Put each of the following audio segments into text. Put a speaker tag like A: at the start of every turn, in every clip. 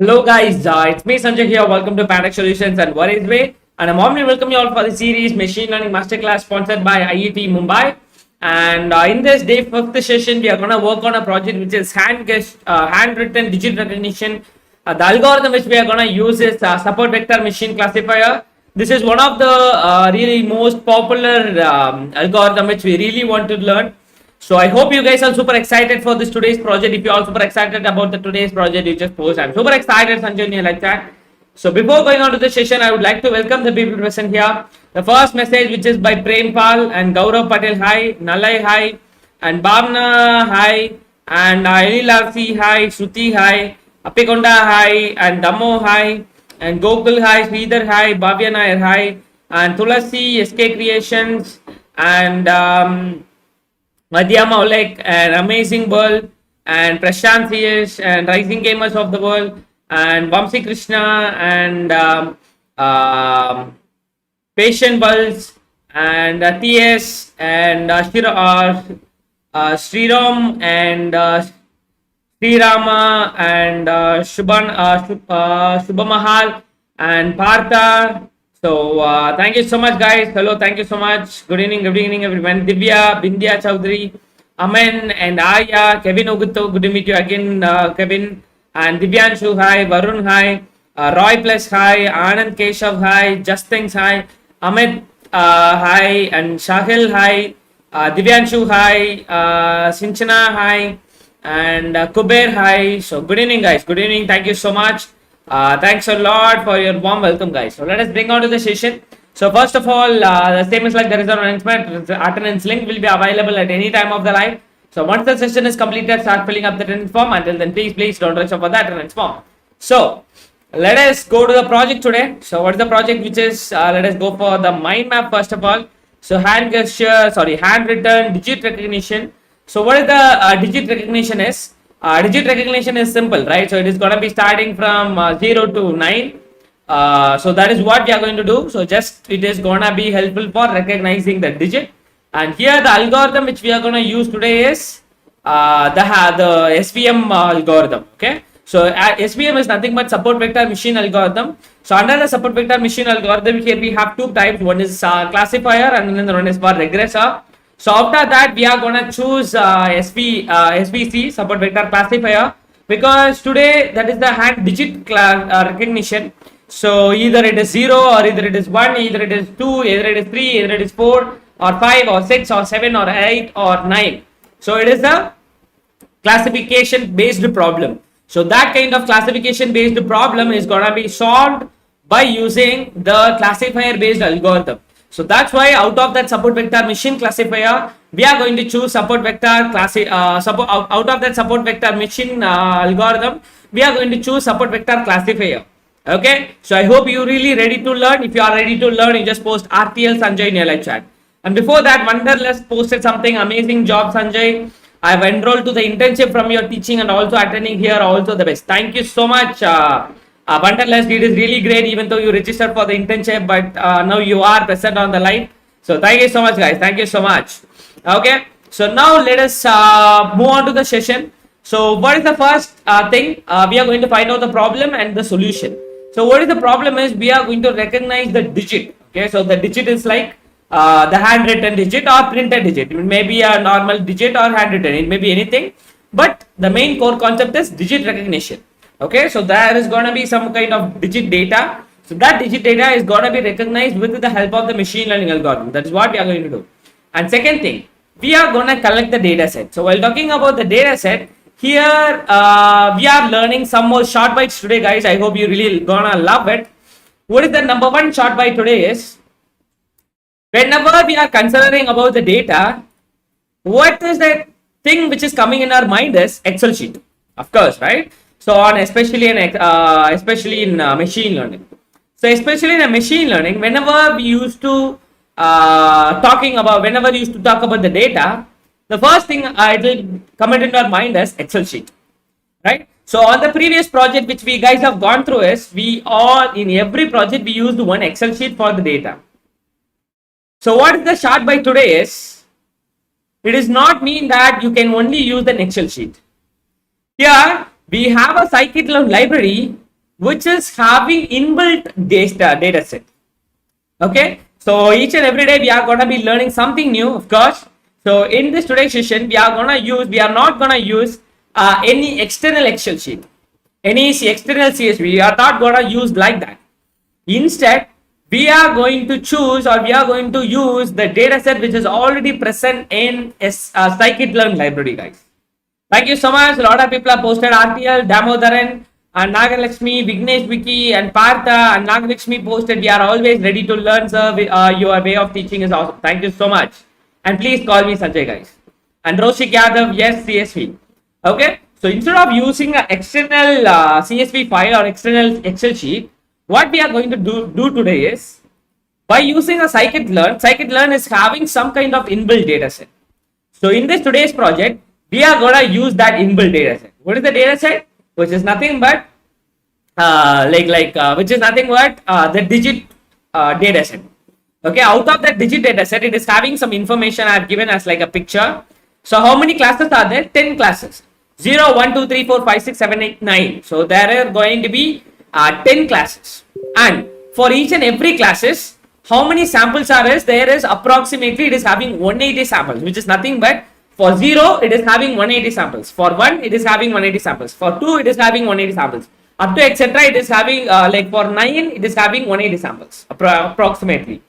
A: Hello guys, it's me Sanjay here. Welcome to Pantech Solutions and What is Way. And I'm warmly welcome you all for the series Machine Learning Masterclass sponsored by IoT Mumbai. And in this day fifth session, we are going to work on a project which is handwritten digital recognition. The algorithm which we are going to use is support vector machine classifier. This is one of the really most popular algorithm which we really want to learn. So I hope you guys are super excited for this today's project. If you're all super excited about the today's project, you just post. I'm super excited, Sanjay, like that. So before going on to the session, I would like to welcome the people present here. The first message, which is by Prem Pal and Gaurav Patel, hi, Nalai, hi, and Bhavna, hi, and Elilasi, hi, Shruti, hi, Apikonda, hi, and Damo, hi, and Gokul, hi, Sridhar, hi, Bhavya Nair, hi, and Tulasi, SK Creations, and Madhyama Oleg, an amazing world, and Prashant CS, and Rising Gamers of the World, and Vamsi Krishna, and Patient Bulls, and TS, and Sriram, and Srirama, and Shubhamahal, and Partha. So thank you so much, guys. Hello, thank you so much. Good evening, everyone. Divya, Bindya Chaudhary, Aman and Aya, Kevin Ogutto, good to meet you again, Kevin, and Divyanshu, hi, Varun, hi, Roy Plus, hi, Anand Keshav, hi, Justins, hi, Amit, hi, and Shahil, hi, Divyanshu, hi, Sinchana, hi, and Kuber, hi. So, good evening, guys. Good evening. Thank you so much. Thanks a lot for your warm welcome, guys. So, let us bring on to the session. So, first of all, the same is like there is an announcement. The attendance link will be available at any time of the live. So, once the session is completed, start filling up the attendance form. Until then, please don't rush for the attendance form. So, let us go to the project today. So, what is the project? Which is let us go for the mind map first of all. So, handwritten digit recognition. So, what is the digit recognition is? Digit recognition is simple, right? So, it is going to be starting from 0 to 9. So that is what we are going to do. So just it is gonna be helpful for recognizing the digit. And here the algorithm which we are gonna use today is the SVM algorithm. Okay. So SVM is nothing but support vector machine algorithm. So under the support vector machine algorithm, here we have two types. One is classifier and another one is for regressor. So after that, we are gonna choose SVC support vector classifier, because today that is the hand digit recognition. So either it is 0 or either it is 1, either it is 2, either it is 3, either it is 4 or 5 or 6 or 7 or 8 or 9. So it is a classification based problem. So that kind of classification based problem is going to be solved by using the classifier based algorithm. So that's why out of that support vector machine classifier, we are going to choose support vector out of that support vector machine algorithm, we are going to choose support vector classifier. Okay, so I hope you really ready to learn. If you are ready to learn, you just post RTL Sanjay in your live chat. And before that, Wanderlust posted something amazing job, Sanjay. I have enrolled to the internship from your teaching and also attending here. Also the best. Thank you so much, Wanderlust. It is really great, even though you registered for the internship, but now you are present on the live. So thank you so much, guys. Thank you so much. Okay, so now let us move on to the session. So what is the first thing? We are going to find out the problem and the solution. So what is the problem is we are going to recognize the digit. Okay, so the digit is like the handwritten digit or printed digit. It may be a normal digit or handwritten. It may be anything, but the main core concept is digit recognition. Okay, so there is going to be some kind of digit data. So that digit data is going to be recognized with the help of the machine learning algorithm. That is what we are going to do. And second thing, we are going to collect the data set. So while talking about the data set, here we are learning some more short bytes today, guys. I hope you really gonna love it. What is the number one short byte today is, whenever we are considering about the data, what is the thing which is coming in our mind is Excel sheet, of course, right? So on especially in machine learning. So especially in a machine learning, whenever we used to talk about the data, the first thing it will come into our mind is Excel sheet, right? So on the previous project which we guys have gone through is, in every project we used one Excel sheet for the data. So what is the short by today is, it does not mean that you can only use an Excel sheet. Here we have a scikit-learn library which is having inbuilt data set. Okay, so each and every day we are going to be learning something new, of course. So in this today's session, we are not gonna use any external Excel sheet, any external CSV. We are not gonna use like that. Instead, we are going to use the data set which is already present in a scikit-learn library, guys. Thank you so much. A lot of people have posted RTL, Damodaran, and Nagalakshmi, Vignesh, Vicky, and Partha, and Nagalakshmi posted, we are always ready to learn, sir. Your way of teaching is awesome. Thank you so much. And please call me Sanjay, guys. And Roshik Yadav, yes, CSV. Okay, so instead of using an external CSV file or external Excel sheet, what we are going to do today is, by using a scikit-learn is having some kind of inbuilt data set. So in this today's project, we are going to use that inbuilt data set. What is the data set? Which is nothing but the digit data set. Okay, out of that digit data set, it is having some information I have given as like a picture. So how many classes are there? 10 classes. 0, 1, 2, 3, 4, 5, 6, 7, 8, 9. So there are going to be 10 classes. And for each and every classes, how many samples are there? There is approximately, it is having 180 samples, which is nothing but For 0, it is having 180 samples. For 1, it is having 180 samples. For 2, it is having 180 samples. Up to etc. It is having like for 9, it is having 180 samples approximately.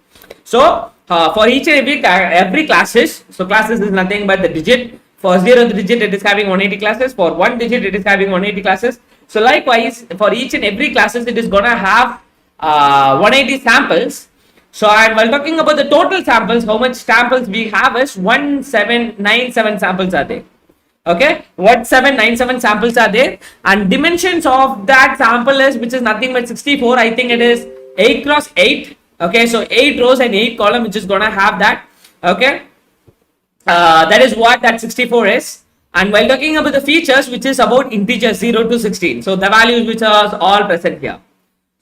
A: So for each and every classes, so classes is nothing but the digit. For 0th digit, it is having 180 classes. For 1 digit, it is having 180 classes. So likewise, for each and every classes, it is gonna have 180 samples. So and while talking about the total samples, how much samples we have is 1797 samples are there. Okay, 1797 samples are there, and dimensions of that sample is, which is nothing but 64. I think it is 8 cross 8. Okay, so 8 rows and 8 column, which is gonna have that. Okay, that is what that 64 is. And while talking about the features, which is about integers 0 to 16, so the values which are all present here.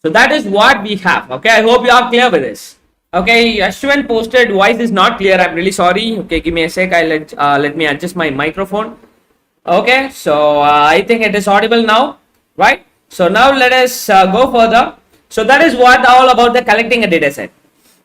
A: So that is what we have. Okay, I hope you are clear with this. Okay, Ashwin posted voice is not clear. I'm really sorry. Okay, give me a sec. Let me adjust my microphone. Okay, so I think it is audible now, right? So now let us go further. So that is what all about the collecting a data set.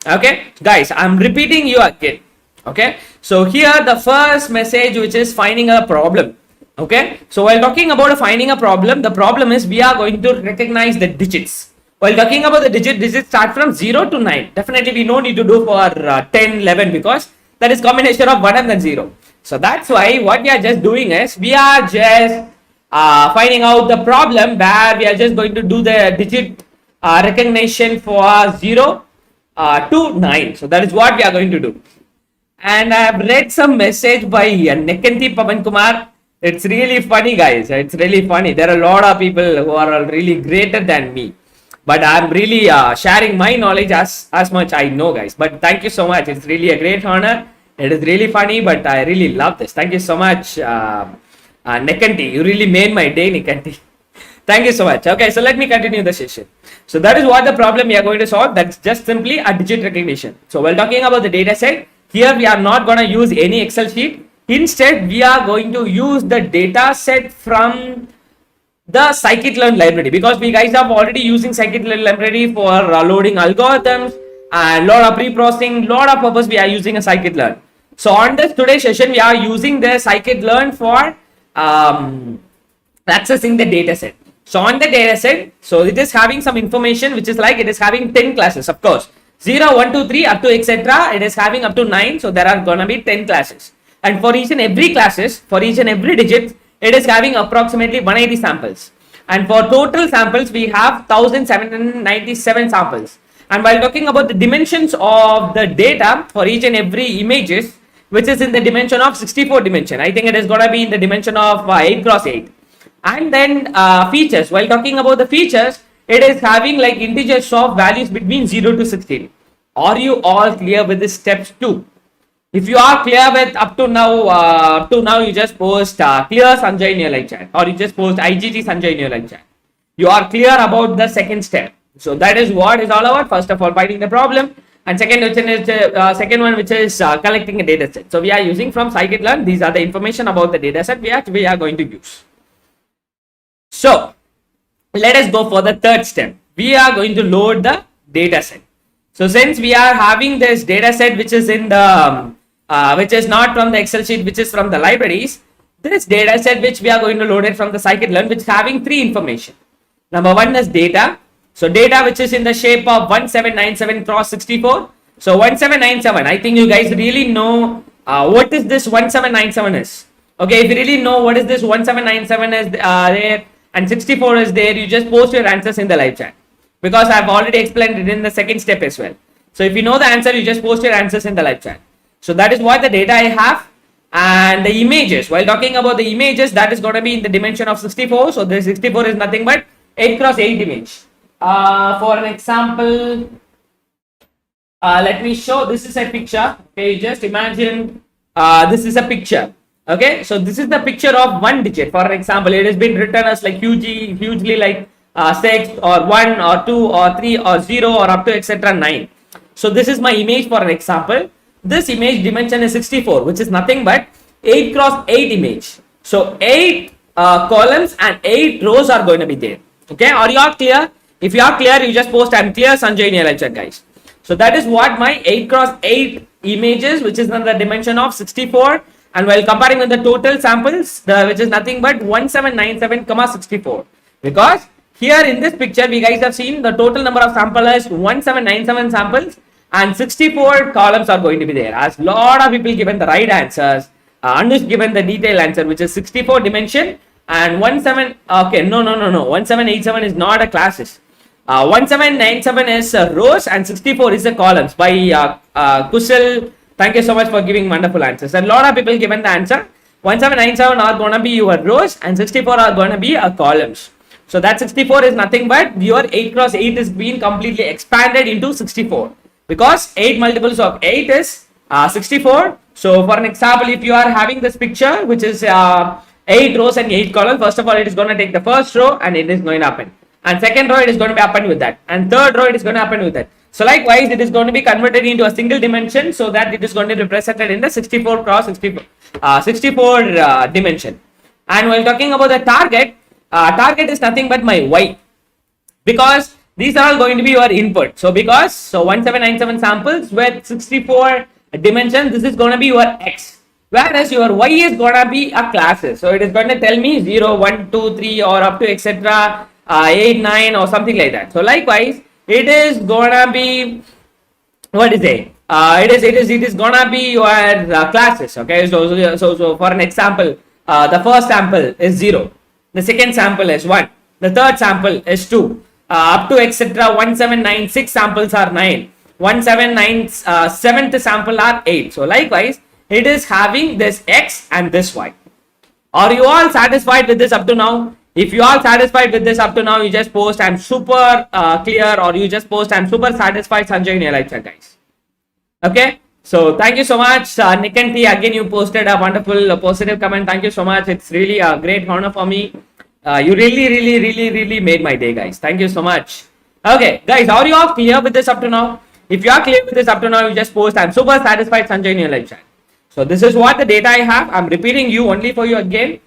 A: Okay, guys, I'm repeating you again. Okay, so here the first message, which is finding a problem. Okay, so while talking about finding a problem, the problem is we are going to recognize the digits. While talking about the digits start from 0 to 9. Definitely we no need to do for 10, 11 because that is combination of 1 and then 0. So that's why what we are just doing is we are just finding out the problem where we are just going to do the digit recognition for 0 to 9. So that is what we are going to do. And I have read some message by Nekanti Pavan Kumar. It's really funny, guys. It's really funny. There are a lot of people who are really greater than me. But I'm really sharing my knowledge as much I know, guys. But thank you so much. It's really a great honor. It is really funny, but I really love this. Thank you so much, Nekanti. You really made my day, Nekanti. Thank you so much. Okay, so let me continue the session. So that is what the problem we are going to solve. That's just simply a digit recognition. So while talking about the data set, here we are not going to use any Excel sheet. Instead, we are going to use the data set from the scikit-learn library, because we guys are already using scikit-learn library for loading algorithms and lot of pre-processing, lot of purpose we are using a scikit-learn. So on this today's session, we are using the scikit-learn for accessing the data set. So on the data set, so it is having some information, which is like it is having 10 classes, of course, 0, 1, 2, 3 up to etc. It is having up to 9. So there are gonna be 10 classes, and for each and every classes, for each and every digit, it is having approximately 180 samples, and for total samples we have 1797 samples. And while talking about the dimensions of the data for each and every images, which is in the dimension of 64 dimension, I think it is going to be in the dimension of 8 cross 8. And then features, while talking about the features, it is having like integers of values between 0 to 16. Are you all clear with the steps 2? If you are clear with up to now, you just post clear Sanjay in your live chat, or you just post IGT Sanjay in your live chat. You are clear about the second step. So that is what is all about. First of all, finding the problem, and second one, which is collecting a data set. So we are using from scikit-learn. These are the information about the data set we are going to use. So let us go for the third step. We are going to load the data set. So since we are having this data set, which is in the which is not from the Excel sheet, which is from the libraries, this data set which we are going to load it from the scikit-learn, which is having 3 information. Number 1 is data. So data which is in the shape of 1797 cross 64. So 1797, I think you guys really know what is this 1797 is. Okay, if you really know what is this 1797 is there and 64 is there, you just post your answers in the live chat, because I have already explained it in the second step as well. So if you know the answer, you just post your answers in the live chat. So that is what the data I have. And the images, while talking about the images, that is going to be in the dimension of 64. So the 64 is nothing but 8 cross 8 image. For an example, let me show. This is a picture. Okay, just imagine this is a picture. Okay, so this is the picture of one digit. For example, it has been written as like hugely like 6 or 1 or 2 or 3 or 0 or up to etc 9. So this is my image for an example. This image dimension is 64, which is nothing but 8 cross 8 image. So 8 columns and 8 rows are going to be there. Okay, are you all clear? If you are clear, you just post I'm clear Sanjay in your live chat, guys. So that is what my 8 cross 8 images, which is in the dimension of 64, And while comparing with the total samples, which is nothing but 1797, 64. Because here in this picture, we guys have seen the total number of samples is 1797 samples and 64 columns are going to be there. As lot of people given the right answers, Anush given the detailed answer, which is 64 dimension and 1787 is not a classes. 1797 is rows and 64 is the columns by Kushal. Thank you so much for giving wonderful answers. And a lot of people given the answer. 1797 are going to be your rows and 64 are going to be columns. So that 64 is nothing but your 8 cross 8 is being completely expanded into 64 because 8 multiples of 8 is 64. So for an example, if you are having this picture which is 8 rows and 8 columns, first of all it is going to take the first row and it is going to happen. And second row it is going to be append with that. And third row it is going to happen with that. So likewise, it is going to be converted into a single dimension so that it is going to be represented in the 64 cross 64, 64 dimension. And while talking about the target, target is nothing but my y because these are all going to be your input. So 1797 samples with 64 dimensions, this is going to be your x. Whereas your y is going to be a classes. So it is going to tell me 0, 1, 2, 3 or up to etc. 8, 9 or something like that. So likewise, it is gonna be what is it? It is gonna be your classes. Okay, so for an example, the first sample is 0, the second sample is 1, the third sample is 2, up to etc. 1796 samples are 9, 179 seventh sample are 8. So likewise, it is having this x and this y. Are you all satisfied with this up to now? If you are satisfied with this up to now, you just post I'm super clear or you just post I'm super satisfied Sanjay in your live chat, guys. Okay. So thank you so much. Nick and T, again you posted a wonderful positive comment. Thank you so much. It's really a great honor for me. You really made my day, guys. Thank you so much. Okay, guys, are you all clear with this up to now? If you are clear with this up to now, you just post I'm super satisfied Sanjay in your live chat. So this is what the data I have. I'm repeating you only for you again.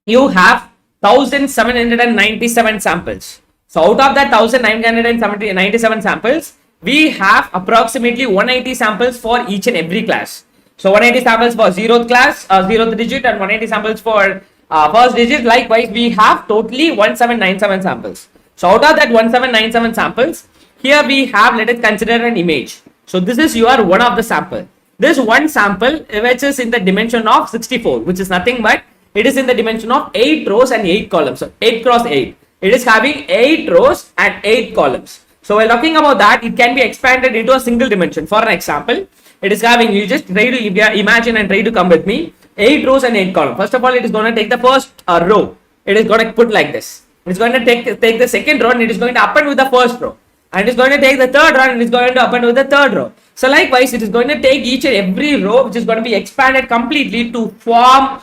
A: You have 1797 samples. So out of that 1997 samples, we have approximately 180 samples for each and every class. So 180 samples for 0th class, 0th digit and 180 samples for first digit. Likewise, we have totally 1797 samples. So out of that 1797 samples, here we have, let us consider an image. So this is your one of the sample. This one sample which is in the dimension of 64, which is nothing but it is in the dimension of 8 rows and 8 columns. So 8 cross 8. It is having 8 rows and 8 columns. So while talking about that, it can be expanded into a single dimension. For an example, it is having, you just try to imagine and try to come with me, 8 rows and 8 columns. First of all, it is going to take the first row. It is going to put like this. It is going to take the second row and it is going to append with the first row. And it is going to take the third row and it is going to append with the third row. So likewise, it is going to take each and every row which is going to be expanded completely to form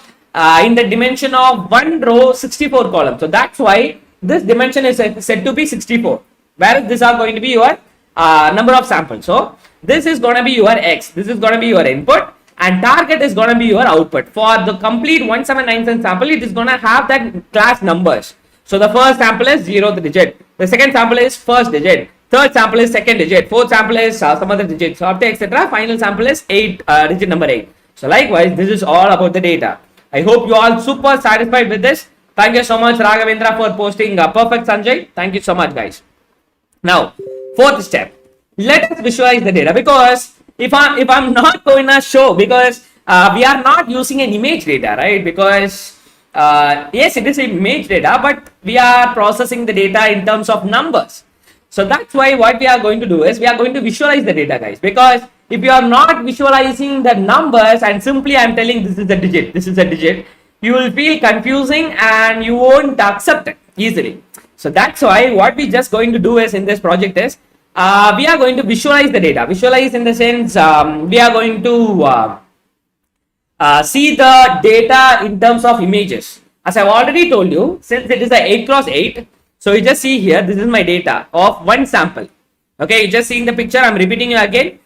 A: in the dimension of 1 row 64 columns. So that's why this dimension is said to be 64, whereas these are going to be your number of samples. So this is going to be your x, this is going to be your input, and target is going to be your output. For the complete 1797 sample, it is going to have that class numbers. So the first sample is 0th digit, the second sample is first digit, third sample is second digit, fourth sample is some other digit, so up to etc. Final sample is digit number 8. So likewise, this is all about the data. I hope you all super satisfied with this. Thank you so much, Raghavendra, for posting perfect Sanjay. Thank you so much, guys. Now, fourth step. Let us visualize the data, because if I'm not going to show, because we are not using an image data, right? Because yes, it is image data, but we are processing the data in terms of numbers. So that's why what we are going to do is we are going to visualize the data, guys, because if you are not visualizing the numbers and simply I'm telling this is a digit, this is a digit, you will feel confusing and you won't accept it easily. So that's why what we just going to do is in this project is we are going to visualize the data. Visualize in the sense we are going to see the data in terms of images. As I've already told you, since it is a 8 cross 8, so you just see here, this is my data of one sample. Okay, you just seeing the picture, I'm repeating you again.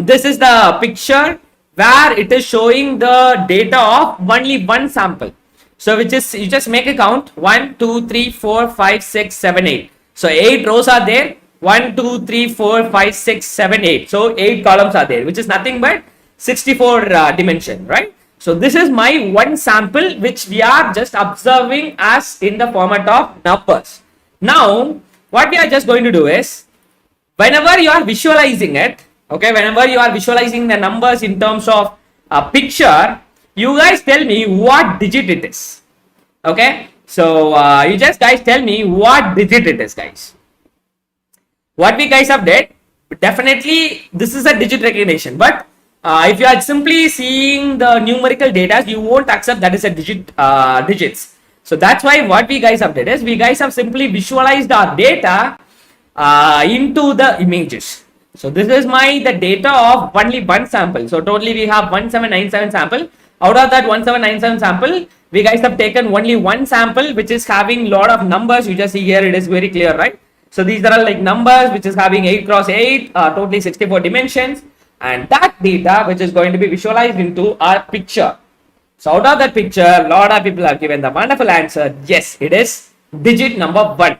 A: This is the picture where it is showing the data of only one sample. So which is, you just make a count, 1, 2, 3, 4, 5, 6, 7, 8. So 8 rows are there, 1, 2, 3, 4, 5, 6, 7, 8. So 8 columns are there, which is nothing but 64 dimension, right? So this is my one sample which we are just observing as in the format of numbers. Now, what we are just going to do is, whenever you are visualizing it, okay, whenever you are visualizing the numbers in terms of a picture, you guys tell me what digit it is. Okay, so you just guys tell me what digit it is, guys. What we guys have did, definitely this is a digit recognition, but if you are simply seeing the numerical data, you won't accept that is a digits. So that's why what we guys have did is, we guys have simply visualized our data into the images. So this is the data of only one sample. So totally we have 1797 sample. Out of that 1797 sample, we guys have taken only one sample which is having lot of numbers. You just see here, it is very clear, right? So these are all like numbers which is having 8 cross 8, totally 64 dimensions, and that data which is going to be visualized into our picture. So out of that picture, a lot of people have given the wonderful answer. Yes, it is digit number 1.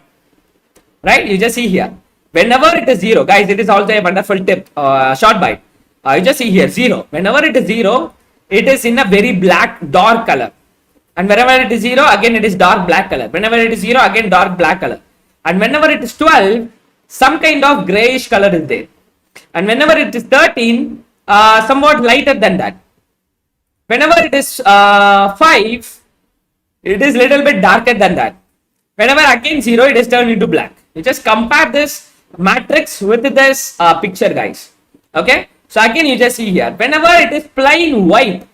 A: Right? You just see here. Whenever it is 0, guys, it is also a wonderful tip, short bite. You just see here 0. Whenever it is 0, it is in a very black, dark color. And whenever it is 0, again it is dark black color. Whenever it is 0, again dark black color. And whenever it is 12, some kind of grayish color is there. And whenever it is 13, somewhat lighter than that. Whenever it is 5, it is little bit darker than that. Whenever again 0, it is turned into black. You just compare this matrix with this picture, guys. Okay. So again you just see here, whenever it is plain white,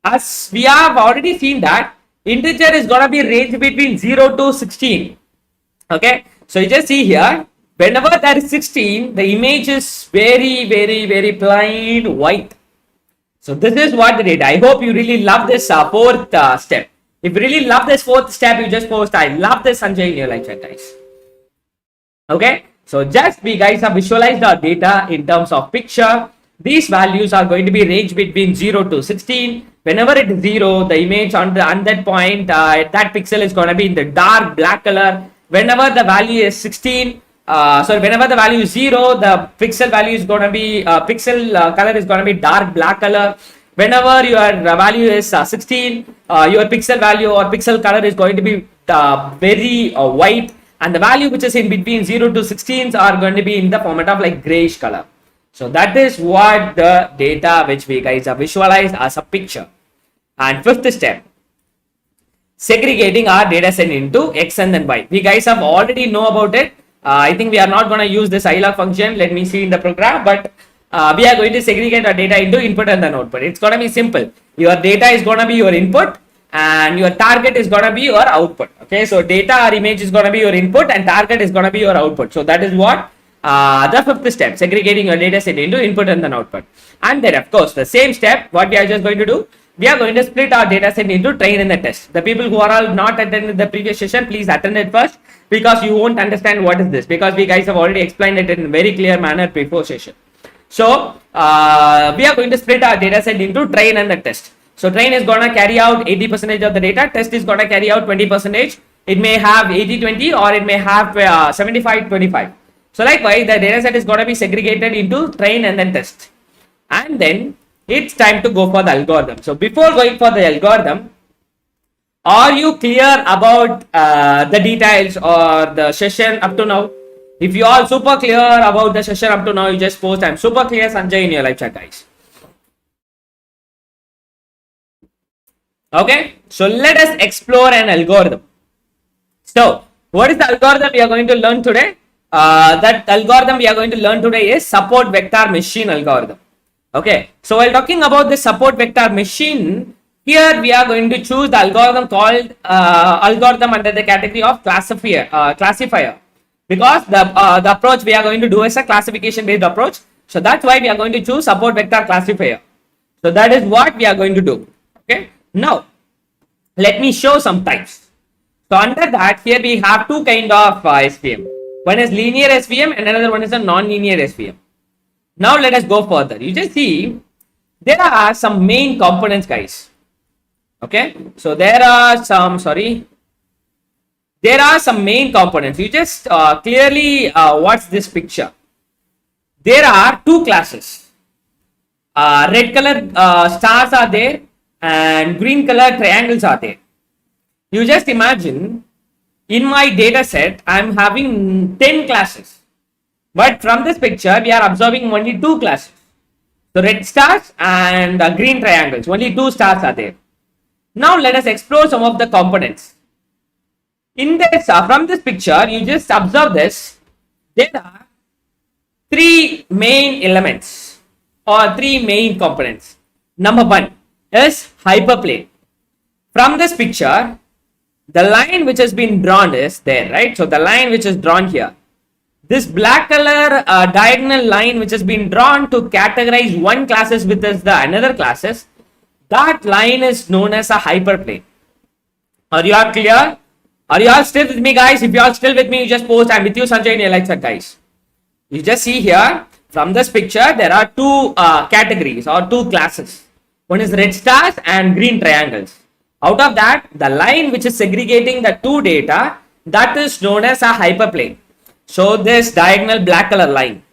A: as we have already seen that integer is gonna be range between 0 to 16. Okay. So you just see here, whenever there is 16, the image is very, very, very plain white. So this is what the data. I hope you really love this fourth step. If you really love this fourth step, you just post I love this Sanjay in your live chat, guys. Okay. So just we guys have visualized our data in terms of picture. These values are going to be range between 0 to 16. Whenever it is 0, the image on that point, that pixel is going to be in the dark black color. Whenever the value is 16, whenever the value is 0, the pixel value is going to be, color is going to be dark black color. Whenever your value is 16, your pixel value or pixel color is going to be very white. And the value which is in between 0 to 16 are going to be in the format of like grayish color. So that is what the data which we guys have visualized as a picture. And fifth step, segregating our data set into X and then Y. We guys have already know about it. I think we are not going to use this ilog function. Let me see in the program, but we are going to segregate our data into input and then output. It's going to be simple. Your data is going to be your input and your target is going to be your output. Okay, so data or image is going to be your input and target is going to be your output. So that is what the fifth step, segregating your data set into input and then output. And then of course the same step, what we are just going to do, we are going to split our data set into train and the test. The people who are all not attending the previous session, please attend it first, because you won't understand what is this, because we guys have already explained it in a very clear manner before session. So we are going to split our data set into train and the test. So train is going to carry out 80% of the data, test is going to carry out 20%. It may have 80-20 or it may have 75-25. So likewise, the data set is going to be segregated into train and then test. And then it's time to go for the algorithm. So before going for the algorithm, are you clear about the details or the session up to now? If you are super clear about the session up to now, you just post I'm super clear Sanjay in your live chat, guys. Okay, so let us explore an algorithm. So what is the algorithm we are going to learn today? That algorithm we are going to learn today is support vector machine algorithm. Okay, so while talking about the support vector machine, here we are going to choose the algorithm called algorithm under the category of classifier, because the approach we are going to do is a classification based approach. So that's why we are going to choose support vector classifier. So that is what we are going to do. Okay, now let me show some types. So under that, here we have two kind of SVM. One is linear SVM and another one is a non-linear SVM. Now let us go further. You just see there are some main components, guys. Okay, so there are some main components. You just clearly watch this picture. There are two classes. red color stars are there and green color triangles are there. You just imagine in my data set, I'm having 10 classes. But from this picture, we are observing only 2 classes. So red stars and green triangles, only 2 stars are there. Now let us explore some of the components. In this, from this picture, you just observe this. There are 3 main elements or 3 main components. Number 1 is hyperplane. From this picture, the line which has been drawn is there, right? So the line which is drawn here, this black color diagonal line which has been drawn to categorize one classes with this, the another classes, that line is known as a hyperplane. Are you all clear? Are you all still with me, guys? If you are still with me, you just post I'm with you, Sanjay, in your lecture, guys. You just see here from this picture there are 2 categories or 2 classes. One is red stars and green triangles. Out of that, the line which is segregating the 2 data, that is known as a hyperplane. So this diagonal black color line.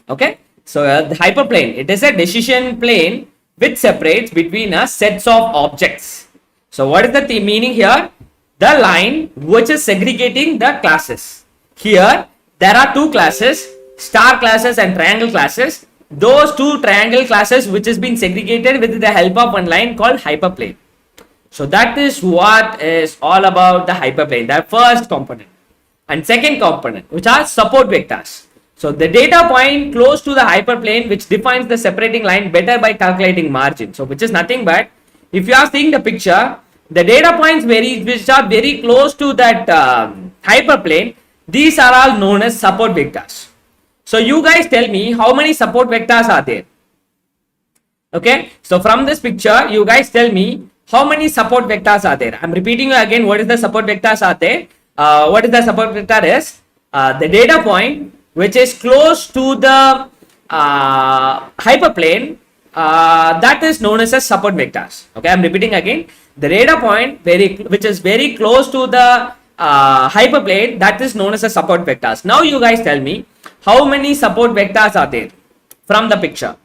A: Okay. So the hyperplane, it is a decision plane which separates between a sets of objects. So what is the meaning here? The line which is segregating the classes. Here there are 2 classes, star classes and triangle classes. Those 2 triangle classes which has been segregated with the help of one line called hyperplane. So that is what is all about the hyperplane, the first component. And second component, which are support vectors. So the data point close to the hyperplane which defines the separating line better by calculating margin. So which is nothing but, if you are seeing the picture, the data points which are very close to that hyperplane, these are all known as support vectors. So you guys tell me how many support vectors are there. Okay, so from this picture, you guys tell me how many support vectors are there. I'm repeating you again, what is the support vectors are there. What is the support vector is? The data point which is close to the hyperplane, that is known as support vectors. Okay, I'm repeating again. The data point which is very close to the hyperplane, that is known as support vectors. Now you guys tell me how many support vectors are there from the picture.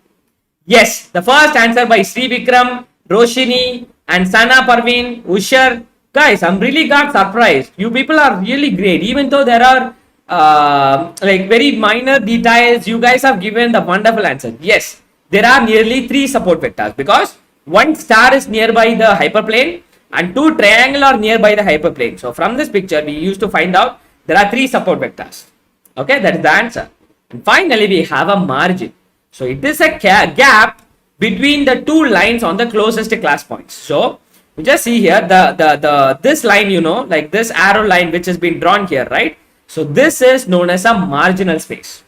A: Yes, the first answer by Sri Vikram, Roshini and Sana Parveen, Ushar. Guys, I'm really got surprised. You people are really great. Even though there are like very minor details, you guys have given the wonderful answer. Yes, there are nearly 3 support vectors because 1 star is nearby the hyperplane and 2 triangle are nearby the hyperplane. So from this picture, we used to find out there are 3 support vectors. Okay, that is the answer. And finally, we have a margin. So it is a gap between the 2 lines on the closest class points. So you just see here this line, you know, like this arrow line which has been drawn here, right? So this is known as a marginal space.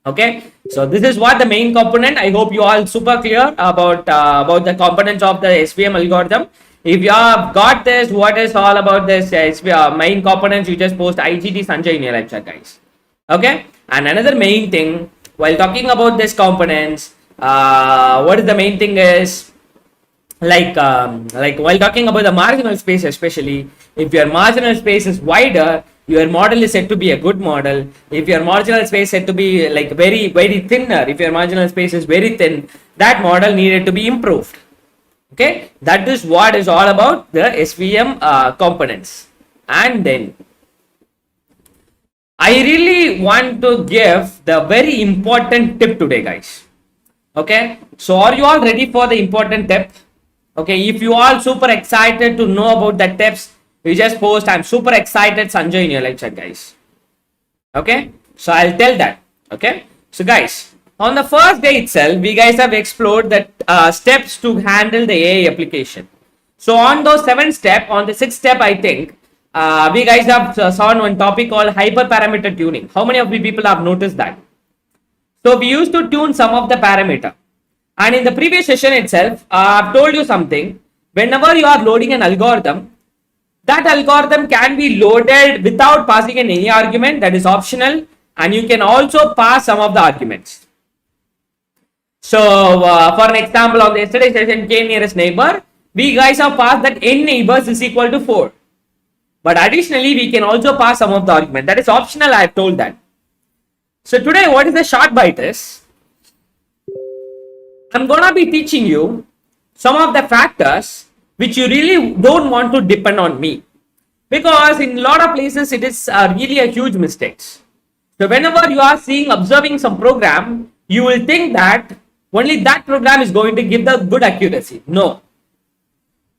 A: Okay, so this is what the main component. I hope you all super clear about the components of the SVM algorithm. If you have got this, what is all about this main components, you just post IGT Sanjay in your live chat, guys. Okay, and another main thing while talking about this components, what is the main thing is like while talking about the marginal space, especially if your marginal space is wider, your model is said to be a good model. If your marginal space said to be like very thinner, if your marginal space is very thin, that model needed to be improved. Okay, that is what is all about the SVM components. And then I really want to give the very important tip today, guys. Okay, so are you all ready for the important tip? Okay, if you all super excited to know about the tips, you just post I'm super excited Sanjay in your live chat, guys. Okay, so I'll tell that. Okay, so guys, on the first day itself, we guys have explored the steps to handle the AI application. So on those 7 steps, on the 6th step, I think we guys have saw one topic called hyperparameter tuning. How many of you people have noticed that? So we used to tune some of the parameter. And in the previous session itself, I've told you something. Whenever you are loading an algorithm, that algorithm can be loaded without passing in any argument. That is optional. And you can also pass some of the arguments. So for an example of the yesterday session, k nearest neighbor, we guys have passed that n neighbors is equal to 4. But additionally, we can also pass some of the argument. That is optional. I have told that. So today, what is the short bite is, I'm gonna be teaching you some of the factors which you really don't want to depend on me, because in a lot of places it is really a huge mistake. So whenever you are seeing observing some program, you will think that only that program is going to give the good accuracy. No,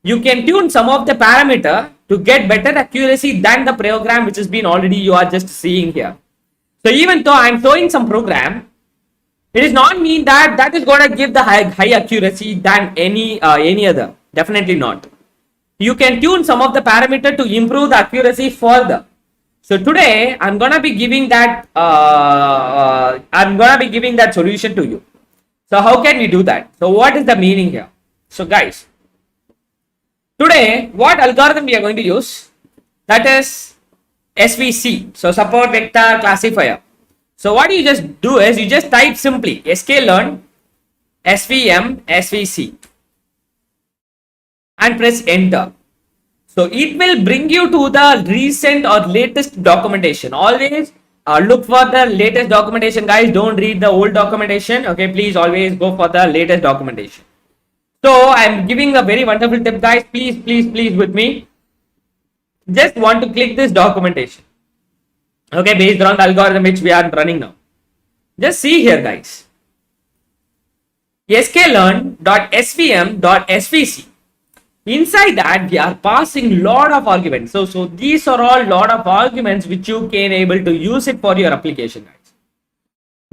A: you can tune some of the parameter to get better accuracy than the program which has been already you are just seeing here. So even though I'm showing some program, it is not mean that that is going to give the high accuracy than any other. Definitely not. You can tune some of the parameter to improve the accuracy further. So today I'm gonna be giving that solution to you. So how can we do that? So what is the meaning here? So guys, today what algorithm we are going to use? That is SVC. So support vector classifier. So what you just do is you just type simply sklearn svm svc and press enter. So it will bring you to the recent or latest documentation. Always look for the latest documentation, guys. Don't read the old documentation. Okay, please always go for the latest documentation. So I'm giving a very wonderful tip, guys. Please with me. Just want to click this documentation. Okay, based on the algorithm which we are running now. Just see here, guys. sklearn.svm.svc. Inside that we are passing lot of arguments. So these are all lot of arguments which you can able to use it for your application, guys.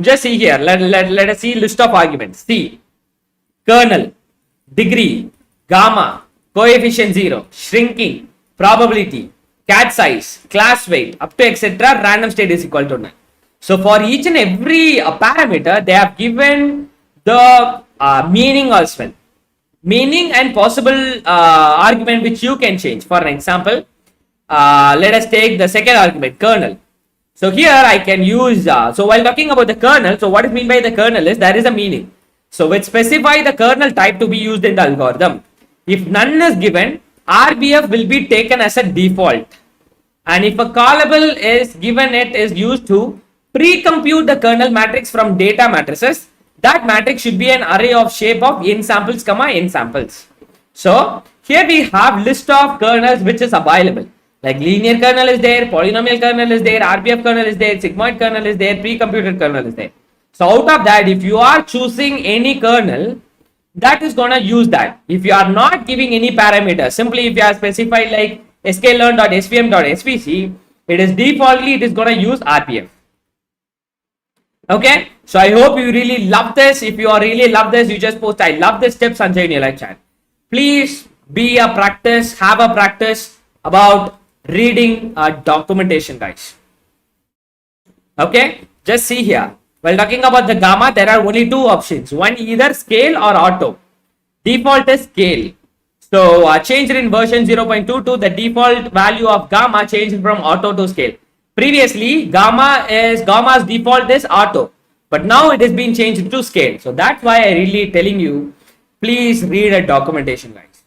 A: Just see here. Let us see list of arguments. See kernel, degree, gamma, coefficient 0, shrinking, probability, cat size, class weight, up to etc. Random state is equal to 9. So for each and every parameter, they have given the meaning as well. Meaning and possible argument which you can change. For an example, let us take the second argument, kernel. So here I can use, so while talking about the kernel, so what is meant by the kernel is there is a meaning. So which specify the kernel type to be used in the algorithm. If none is given, RBF will be taken as a default. And if a callable is given, it is used to pre-compute the kernel matrix from data matrices. That matrix should be an array of shape of n samples, n samples. So here we have list of kernels which is available. Like linear kernel is there, polynomial kernel is there, RBF kernel is there, sigmoid kernel is there, pre-computed kernel is there. So out of that, if you are choosing any kernel, that is gonna use that. If you are not giving any parameters, simply if you are specified like sklearn.svm.svc, it is defaultly it is gonna use RBF. Okay, so I hope you really love this. If you are really love this, you just post I love this tip Sanjay in your live chat. Please have a practice about reading documentation, guys. Okay, just see here. While talking about the gamma, there are only two options. One either scale or auto. Default is scale. So changed in version 0.22, the default value of gamma changed from auto to scale. Previously, gamma's default is auto, but now it has been changed to scale. So that's why I really telling you, please read a documentation, guys.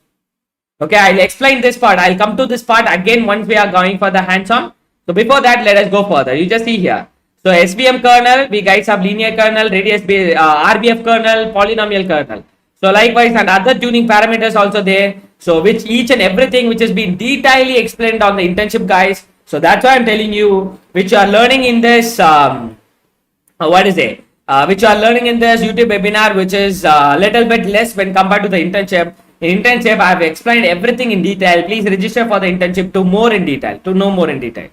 A: Okay, I'll explain this part. I'll come to this part again once we are going for the hands-on. So before that, let us go further. You just see here. So SVM kernel, we guys have linear kernel, radius based, RBF kernel, polynomial kernel. So likewise, and other tuning parameters also there. So which each and everything which has been detailedly explained on the internship, guys. So that's why I'm telling you, which you are learning in this, which you are learning in this YouTube webinar, which is a little bit less when compared to the internship. In internship, I have explained everything in detail. Please register for the internship to know more in detail.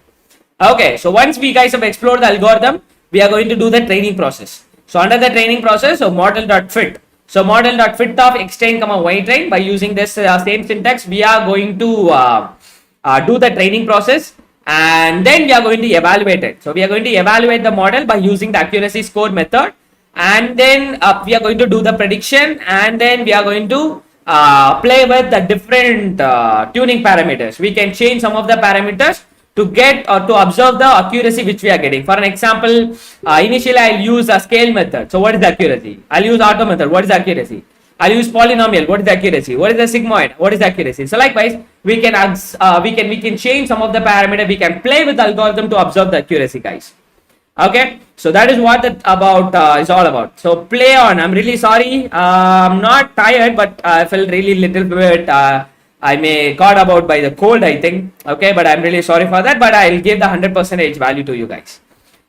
A: Okay, so once we guys have explored the algorithm, we are going to do the training process. So under the training process, so model.fit. So model.fit of xtrain, ytrain, by using this same syntax, we are going to do the training process. And then we are going to evaluate it. So we are going to evaluate the model by using the accuracy score method, and then we are going to do the prediction, and then we are going to play with the different tuning parameters. We can change some of the parameters to get or to observe the accuracy which we are getting. For an example, initially I'll use a scale method. So what is the accuracy? I'll use auto method. What is the accuracy? I'll use polynomial. What is the accuracy? What is the sigmoid? What is the accuracy? So likewise, we can change some of the parameter. We can play with the algorithm to observe the accuracy, guys. Okay, so that is what that about is all about. So play on. I'm really sorry. I'm not tired, but I felt really little bit. I may caught about by the cold, I think. Okay, but I'm really sorry for that. But I'll give the 100% value to you guys.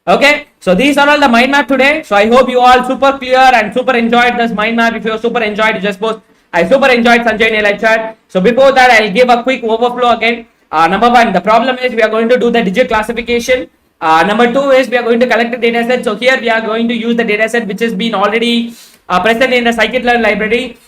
A: Okay, so these are all the mind map today. So I hope you all super clear and super enjoyed this mind map. If you super enjoyed, you just post. I super enjoyed Sanjay in lecture. So before that, I'll give a quick overflow again. Number one, the problem is we are going to do the digit classification. Number two is we are going to collect the data set. So here we are going to use the data set which has been already present in the scikit-learn library.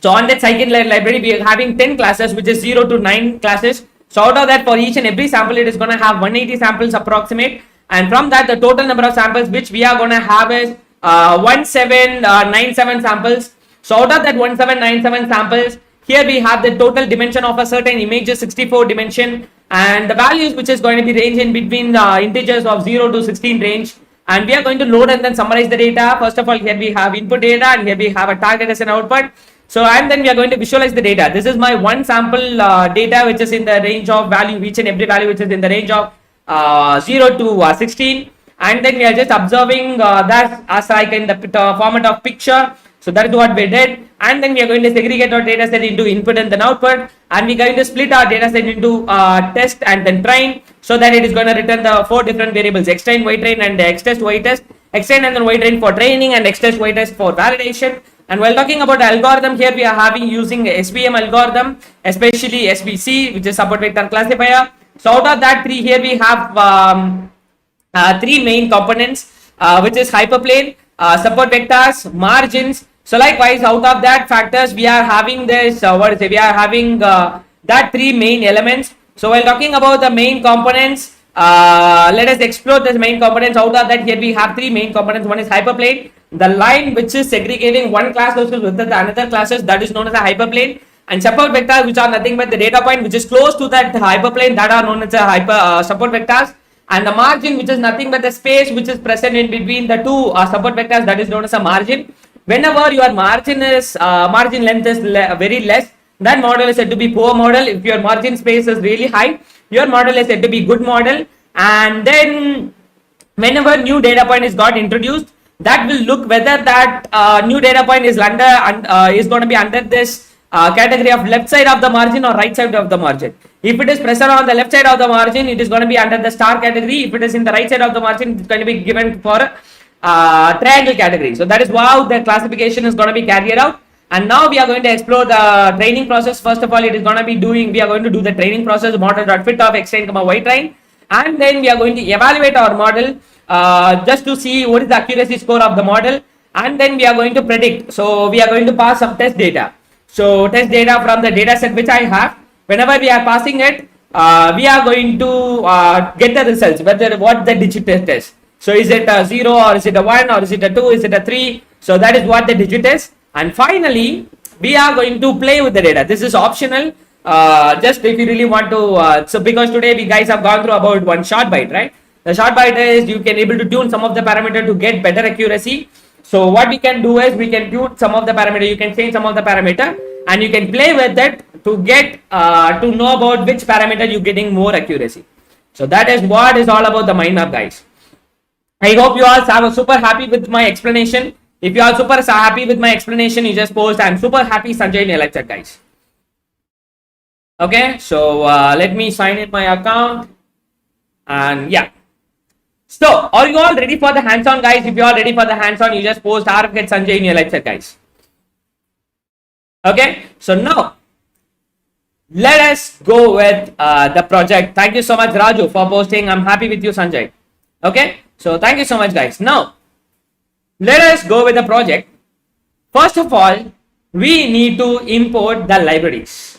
A: So on that scikit-learn library, we are having 10 classes, which is 0 to 9 classes. So out of that, for each and every sample, it is going to have 180 samples approximate. And from that, the total number of samples which we are going to have is 1797 samples. So out of that 1797 samples, here we have the total dimension of a certain image is 64 dimension, and the values which is going to be ranging between the integers of 0 to 16 range. And we are going to load and then summarize the data. First of all, here we have input data and here we have a target as an output. So and then we are going to visualize the data. This is my one sample data which is in the range of value, each and every value which is in the range of 0 to 16. And then we are just observing that as like in the format of picture. So that is what we did. And then we are going to segregate our data set into input and then output. And we are going to split our data set into test and then train, so that it is going to return the 4 different variables: xtrain, ytrain, and xtest, ytest. Xtrain and then ytrain for training and xtest, ytest for validation. And while talking about algorithm, here we are having using SVM algorithm, especially SVC, which is support vector classifier. So out of that 3, here we have 3 main components, which is hyperplane, support vectors, margins. So likewise, out of that factors, we are having this, we are having that 3 main elements. So while talking about the main components, let us explore the main components. Out of that, here we have 3 main components. One is hyperplane, the line which is segregating one class with the another classes, that is known as a hyperplane. And support vectors, which are nothing but the data point which is close to that hyperplane, that are known as a support vectors. And the margin, which is nothing but the space which is present in between the 2 support vectors, that is known as a margin. Whenever your margin is margin length is very less, that model is said to be poor model. If your margin space is really high, your model is said to be good model. And then whenever new data point is got introduced, that will look whether that new data point is is going to be under this category of left side of the margin or right side of the margin. If it is present on the left side of the margin, it is going to be under the star category. If it is in the right side of the margin, it's going to be given for triangle category. So that is how the classification is going to be carried out. And now we are going to explore the training process. First of all, it is going to be we are going to do the training process, model.fit of xtrain, ytrain, and then we are going to evaluate our model just to see what is the accuracy score of the model, and then we are going to predict. So we are going to pass some test data. So test data from the data set which I have. Whenever we are passing it, we are going to get the results, whether what the digit test is. So is it a 0 or is it a 1 or is it a 2, is it a 3? So that is what the digit is. And finally, we are going to play with the data. This is optional. Just if you really want to, so because today we guys have gone through about one short byte, right? The short byte is you can able to tune some of the parameter to get better accuracy. So what we can do is we can tune some of the parameter, you can change some of the parameter, and you can play with it to get to know about which parameter you're getting more accuracy. So that is what is all about the mind map, guys. I hope you all are super happy with my explanation. If you are super happy with my explanation, you just post I'm super happy Sanjay in lecture, guys. Okay, so let me sign in my account, and yeah. So are you all ready for the hands-on, guys? If you are ready for the hands-on, you just post get Sanjay in your lecture, guys. Okay, so now let us go with the project. Thank you so much, Raju, for posting. I'm happy with you, Sanjay. Okay, so thank you so much, guys. Now let us go with the project. First of all, we need to import the libraries.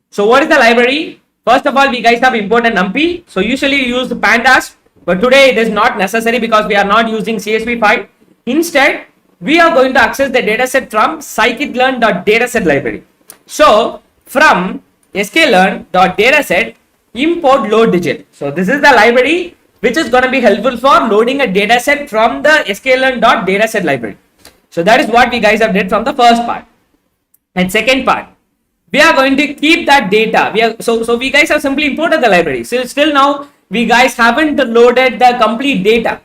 A: So what is the library? First of all, we guys have imported NumPy. So usually we use the pandas, but today it is not necessary because we are not using CSV file. Instead, we are going to access the dataset from scikit-learn.dataset library. So from sklearn.dataset, import load digit. So this is the library which is going to be helpful for loading a dataset from the sklearn.dataset library. So that is what we guys have did from the first part. And second part, we are going to keep that data. So we guys have simply imported the library. So still now we guys haven't loaded the complete data,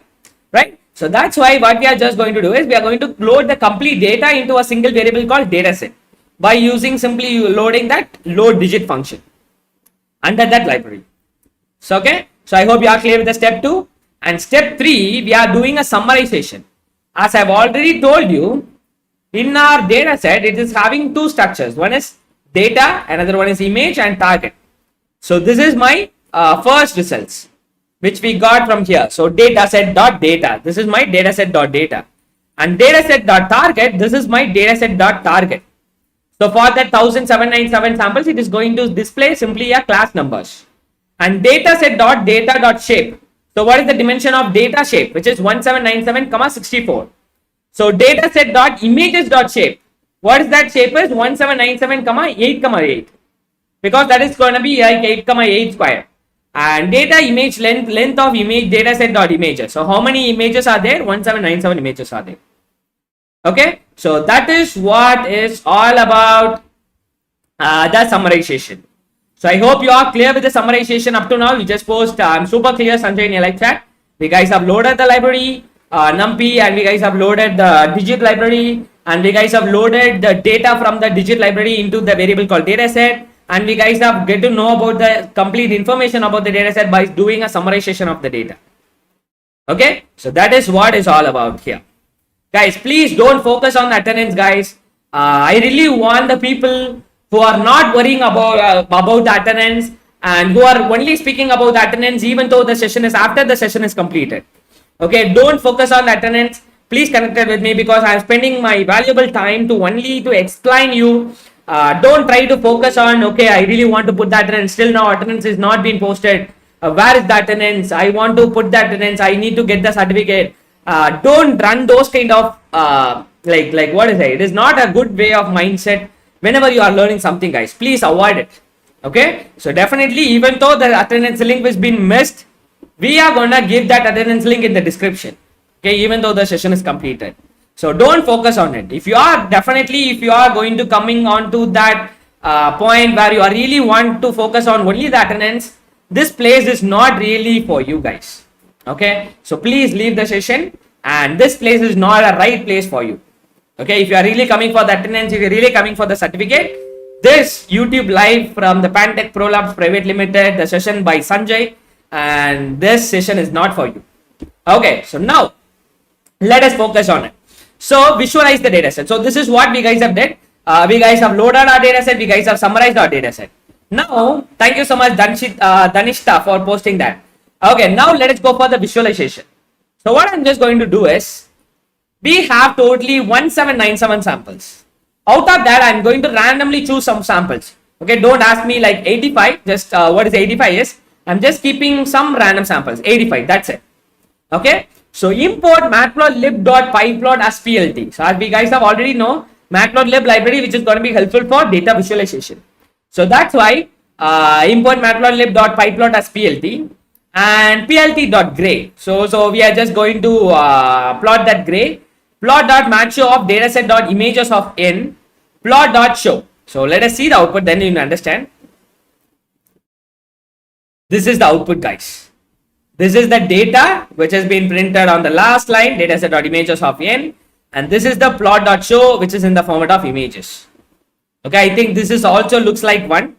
A: right? So that's why what we are just going to do is we are going to load the complete data into a single variable called dataset by using simply loading that load digit function under that library. So okay, so I hope you are clear with the step 2. And step 3, we are doing a summarization. As I've already told you, in our data set, it is having two structures. One is data, another one is image and target. So this is my first results, which we got from here. So dataset.data, this is my dataset.data. And dataset.target, this is my dataset.target. So for that 1797 samples, it is going to display simply a class numbers. And dataset.data.shape. So what is the dimension of data shape, which is 1797, 64. So dataset.images.shape. What is that shape is 1797, 8, 8. Because that is going to be like 8, 8 square. And data image length of image dataset.images. So how many images are there? 1797 images are there. Okay. So that is what is all about the summarization. So I hope you are clear with the summarization up to now. You just post I'm super clear Sanjay in your live chat. We guys have loaded the library NumPy, and we guys have loaded the digit library, and we guys have loaded the data from the digit library into the variable called dataset, and we guys have get to know about the complete information about the dataset by doing a summarization of the data. Okay, so that is what is all about here. Guys, please don't focus on the attendance, guys. I really want the people who are not worrying about the attendance and who are only speaking about the attendance even though the session is after the session is completed. Okay, don't focus on attendance. Please connect with me because I am spending my valuable time to only to explain you. Don't try to focus on, okay, I really want to put that attendance. Still now attendance is not being posted. Where is the attendance? I want to put the attendance. I need to get the certificate. Don't run those kind of like what is it? It is not a good way of mindset whenever you are learning something, guys. Please avoid it. Okay, so definitely, even though the attendance link has been missed, we are gonna give that attendance link in the description. Okay, even though the session is completed. So don't focus on it. If you are going to coming on to that point where you are really want to focus on only the attendance, this place is not really for you guys. Okay, so please leave the session, and this place is not a right place for you. Okay, if you are really coming for the attendance, if you are really coming for the certificate, this YouTube live from the Pantech Pro Labs Private Limited, the session by Sanjay, and this session is not for you. Okay, so now let us focus on it. So visualize the data set. So this is what we guys have did. We guys have loaded our data set. We guys have summarized our data set. Now, thank you so much, Danishta, for posting that. Okay, now let us go for the visualization. So what I'm just going to do is, we have totally 1797 samples. Out of that, I'm going to randomly choose some samples. Okay, don't ask me like 85. Just what is 85 is. I'm just keeping some random samples. 85. That's it. Okay. So import matplotlib.pyplot as PLT. So as we guys have already know, matplotlib library, which is going to be helpful for data visualization. So that's why import matplotlib.pyplot as PLT and plt.gray. So we are just going to plot that gray. Plot.matShow of dataset.images of n. Plot.show. So let us see the output, then you will understand. This is the output, guys. This is the data which has been printed on the last line, dataset.images of n, and this is the plot.show which is in the format of images. Okay, I think this is also looks like one.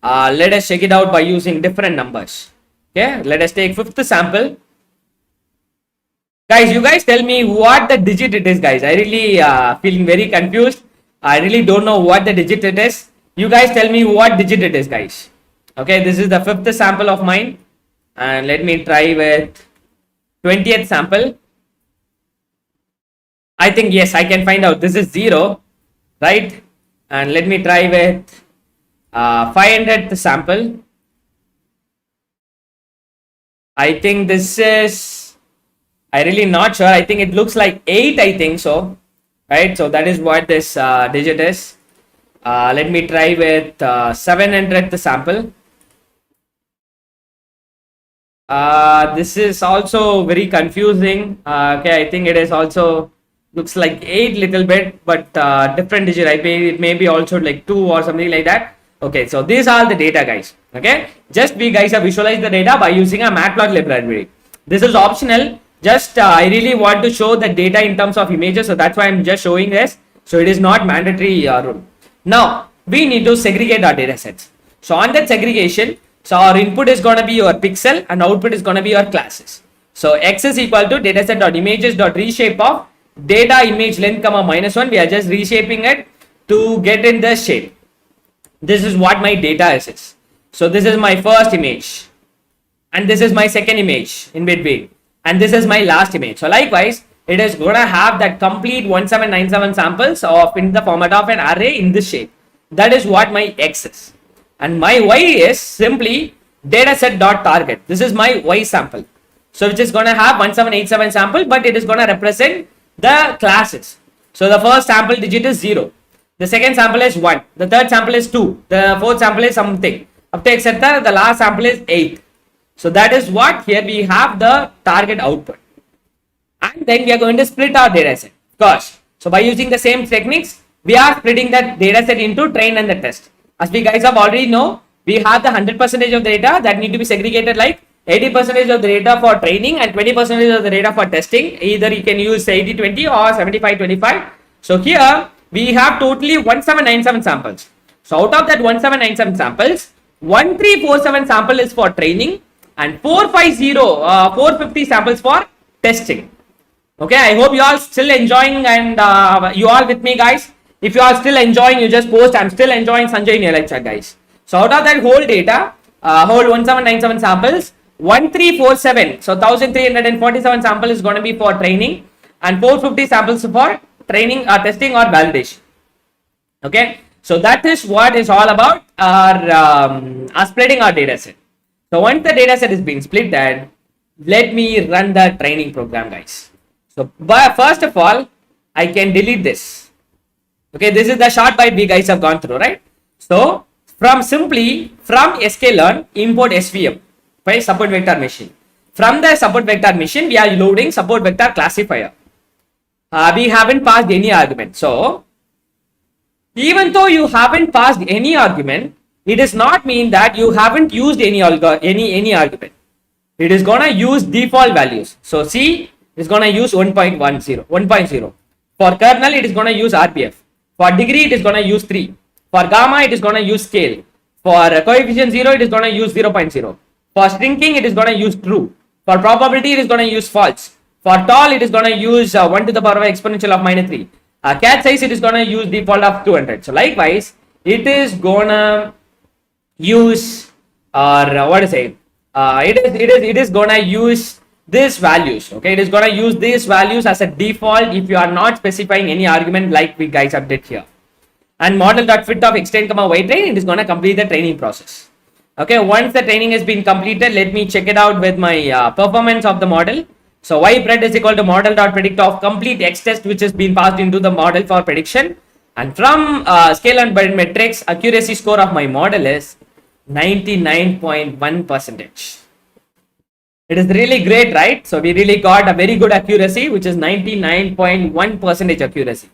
A: Let us check it out by using different numbers. Okay, let us take fifth sample. Guys, you guys tell me what the digit it is, guys. I really feeling very confused. I really don't know what the digit it is. You guys tell me what digit it is, guys. Okay, this is the fifth sample of mine. And let me try with 20th sample. I think, yes, I can find out. This is 0, right? And let me try with 500th sample. I think this is, I really not sure. I think it looks like 8, I think so. Right? So that is what this digit is. Let me try with 700th sample. This is also very confusing. Okay, I think it is also looks like 8 little bit, but different digit. It may be also like 2 or something like that. Okay, so these are the data, guys. Okay, just we guys have visualized the data by using a matplotlib library. This is optional. Just I really want to show the data in terms of images, so that's why I'm just showing this. So it is not mandatory rule. Now we need to segregate our data sets. So on that segregation, so our input is going to be your pixel and output is going to be your classes. So x is equal to dataset.images.reshape of data image length comma -1. We are just reshaping it to get in the shape. This is what my data is. So this is my first image and this is my second image in between and this is my last image. So likewise, it is going to have that complete 1797 samples of in the format of an array in this shape. That is what my x is. And my y is simply dataset.target. This is my y sample. So which is going to have 1787 sample, but it is going to represent the classes. So the first sample digit is 0. The second sample is 1. The third sample is 2. The fourth sample is something. Up to etc. The last sample is 8. So that is what here we have the target output. And then we are going to split our data set. Of course. So by using the same techniques, we are splitting that data set into train and the test. As we guys have already know, we have the 100% of the data that need to be segregated, like 80% of the data for training and 20% of the data for testing. Either you can use 80-20 or 75-25. So here we have totally 1797 samples. So out of that 1797 samples, 1347 sample is for training and 450 samples for testing. Okay, I hope you all still enjoying and you all with me, guys. If you are still enjoying, you just post I'm still enjoying Sanjay in your lecture, guys. So out of that whole data, whole 1797 samples, 1347, so 1347 sample is going to be for training and 450 samples for training, testing or validation. Okay, so that is what is all about our splitting our data set. So once the data set is being split, then let me run the training program, guys. So first of all, I can delete this. Okay, this is the short byte we guys have gone through, right? So from sklearn import svm by support vector machine. From the support vector machine, we are loading support vector classifier. We haven't passed any argument. So even though you haven't passed any argument, it does not mean that you haven't used any argument. It is gonna use default values. So C is gonna use 1.0. For kernel, it is gonna use RPF. For degree, it is gonna use 3. For gamma, it is gonna use scale. For coefficient 0, it is gonna use 0.0. For stringing, it is gonna use true. For probability, it is gonna use false. For tall, it is gonna use 1 to the power of exponential of -3. Cat size, it is gonna use default of 200. So likewise, it is gonna use it is gonna use these values. Okay, it is gonna use these values as a default if you are not specifying any argument like we guys have did here. And model.fit of extend comma y train, it is gonna complete the training process. Okay, once the training has been completed, let me check it out with my performance of the model. So ypred is equal to model.predict of complete x test which has been passed into the model for prediction. And from scale and metrics, accuracy score of my model is 99.1%. It is really great, right? So we really got a very good accuracy, which is 99.1% accuracy.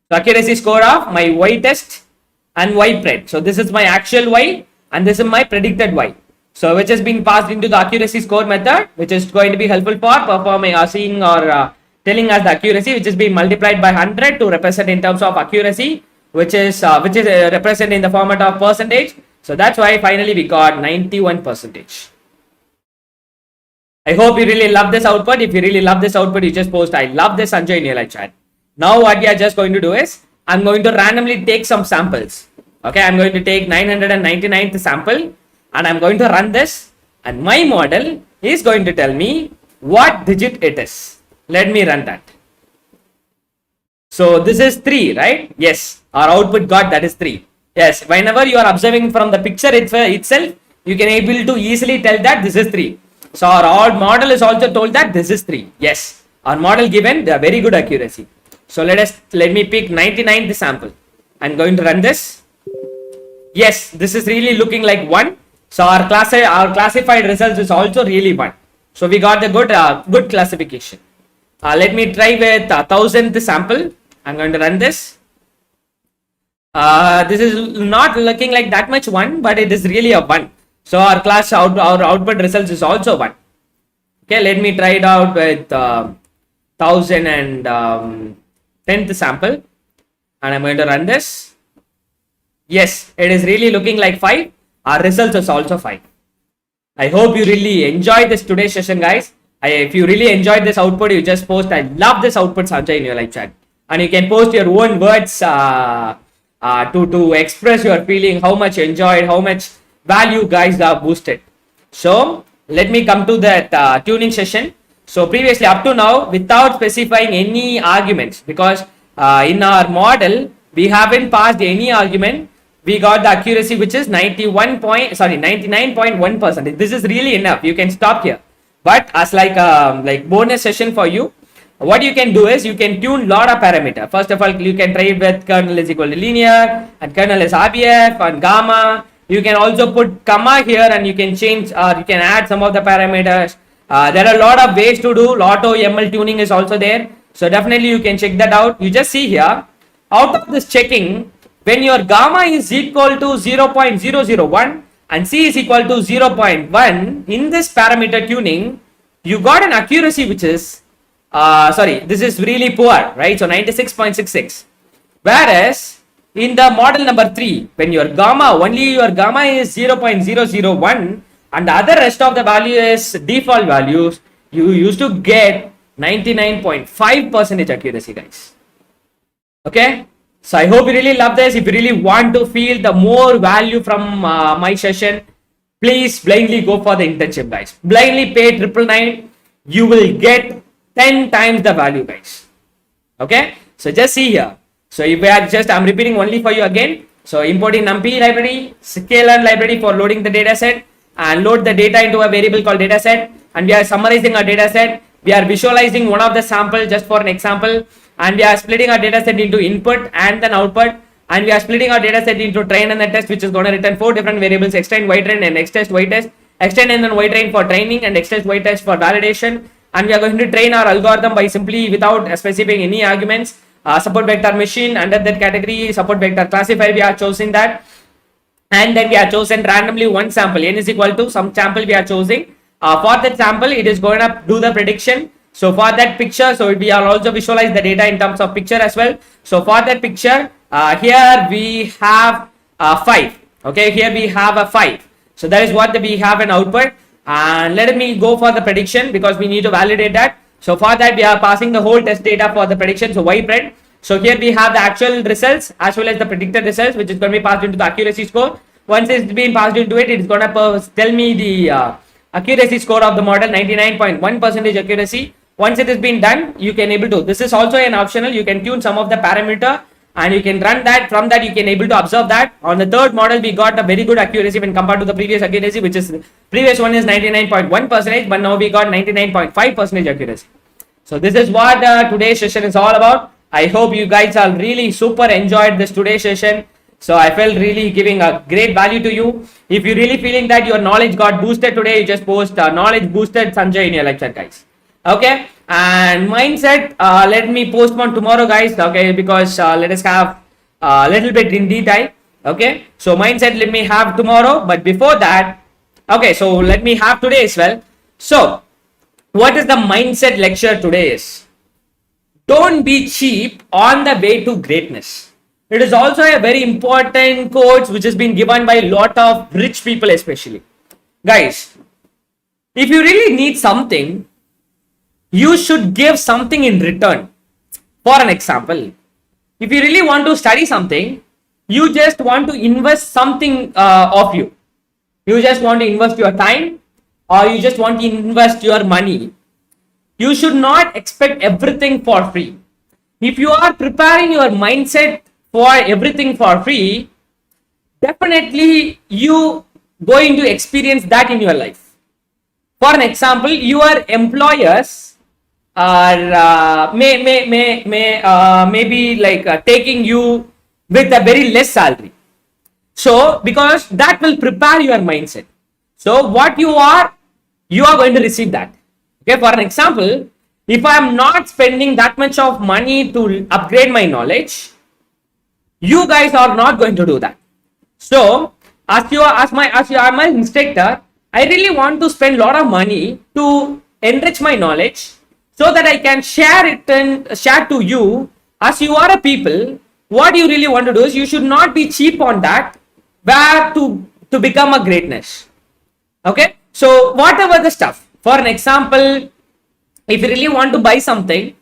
A: So accuracy score of my y test and ypred. So this is my actual y and this is my predicted y. So which has been passed into the accuracy score method, which is going to be helpful for performing or seeing or telling us the accuracy, which is being multiplied by 100 to represent in terms of accuracy, which is represented in the format of percentage. So that's why finally we got 91%. I hope you really love this output. If you really love this output, you just post I love this Sanjay in your live chat. Now what we are just going to do is I'm going to randomly take some samples. Okay, I'm going to take 999th sample and I'm going to run this and my model is going to tell me what digit it is. Let me run that. So this is 3, right? Yes, our output got that is 3. Yes, whenever you are observing from the picture itself, you can able to easily tell that this is 3. So our model is also told that this is 3. Yes, our model given the very good accuracy. So let me pick 99th sample. I'm going to run this. Yes, this is really looking like 1. So our classified results is also really 1. So we got the good classification. Let me try with 1000th sample. I'm going to run this. This is not looking like that much 1, but it is really a 1. So our class our output results is also 1. Okay, let me try it out with 1000 and 10th sample, and I'm going to run this. Yes, it is really looking like 5. Our results is also 5. I hope you really enjoyed this today's session, guys. If you really enjoyed this output, you just post "I love this output, Sanjay" in your live chat, and you can post your own words to express your feeling, how much you enjoyed, how much value guys have boosted. So let me come to that tuning session. So previously up to now, without specifying any arguments, because in our model we haven't passed any argument, we got the accuracy which is 99.1%. This is really enough. You can stop here. But as like bonus session for you, what you can do is you can tune lot of parameter. First of all, you can try with kernel is equal to linear and kernel is RBF and gamma. You can also put comma here and you can change or you can add some of the parameters. There are a lot of ways to do. Lotto ML tuning is also there. So definitely you can check that out. You just see here, out of this checking, when your gamma is equal to 0.001 and C is equal to 0.1, in this parameter tuning, you got an accuracy which is, this is really poor, right? So 96.66. Whereas in the model number 3, when your gamma is 0.001 and the other rest of the value is default values, you used to get 99.5% accuracy, guys. Okay. So I hope you really love this. If you really want to feel the more value from my session, please blindly go for the internship, guys. Blindly pay 999. You will get 10 times the value, guys. Okay. So just see here. So if I'm repeating only for you again. So importing numpy library, scalar library for loading the data set and load the data into a variable called dataset. And we are summarizing our data set. We are visualizing one of the sample just for an example. And we are splitting our data set into input and then output, and we are splitting our data set into train and the test, which is going to return 4 different variables: extend, ytrain, and xtest, ytest, extend and then ytrain for training and xtest, ytest for validation. And we are going to train our algorithm by simply without specifying any arguments. Support vector machine, under that category support vector classifier, we are choosing that, and then we are chosen randomly one sample, n is equal to some sample we are choosing. For that sample, it is going to do the prediction. So for that picture, so we are also visualize the data in terms of picture as well. So for that picture, here we have 5. Okay, here we have a 5. So that is what we have an output. And let me go for the prediction because we need to validate that. So for that, we are passing the whole test data for the prediction. So ypred. So here we have the actual results as well as the predicted results, which is going to be passed into the accuracy score. Once it's been passed into it, it's going to tell me the accuracy score of the model, 99.1% accuracy. Once it has been done, you can able to, this is also an optional, you can tune some of the parameter and you can run that. From that you can able to observe that on the third model we got a very good accuracy when compared to the previous accuracy, which is previous one is 99.1%, but now we got 99.5% accuracy. So this is what today's session is all about. I hope you guys are really super enjoyed this today's session. So I felt really giving a great value to you. If you're really feeling that your knowledge got boosted today, you just post knowledge boosted Sanjay in your live chat, guys. Okay, and mindset, let me postpone tomorrow, guys. Okay, because let us have a little bit in detail. Okay, so mindset let me have tomorrow, but before that, okay, so let me have today as well. So what is the mindset lecture today is, don't be cheap on the way to greatness. It is also a very important quote which has been given by a lot of rich people, especially. Guys, if you really need something, you should give something in return. For an example, if you really want to study something, you just want to invest something of you. You just want to invest your time or you just want to invest your money. You should not expect everything for free. If you are preparing your mindset for everything for free, definitely you going to experience that in your life. For an example, your employers are maybe like taking you with a very less salary. So because that will prepare your mindset. So what you are going to receive that. Okay, for an example, if I am not spending that much of money to upgrade my knowledge, you guys are not going to do that. So as you are my instructor, I really want to spend a lot of money to enrich my knowledge so that I can share it and share to you. As you are a people, what you really want to do is you should not be cheap on that, where to become a greatness. Okay, so whatever the stuff. For an example, if you really want to buy something,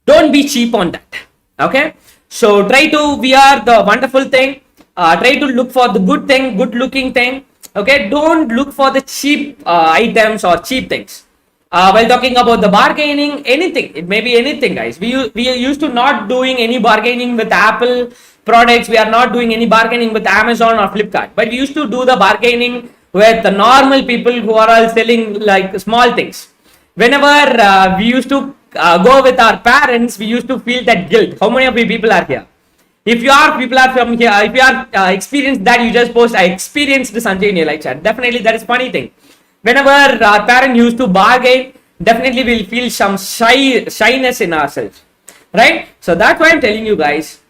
A: don't be cheap on that. Okay, so try to wear the wonderful thing. Try to look for the good thing, good looking thing. Okay, don't look for the cheap items or cheap things. While talking about the bargaining, anything, it may be anything, guys. We are used to not doing any bargaining with Apple products. We are not doing any bargaining with Amazon or Flipkart, but we used to do the bargaining with the normal people who are all selling like small things. Whenever we used to go with our parents, we used to feel that guilt. How many of you people are here? If you are people are from here, if you are experienced that, you just post I experienced Sanjay in your live chat. Definitely that is funny thing. Whenever our parent used to bargain, definitely we'll feel some shyness in ourselves, right? So that's why I'm telling you guys,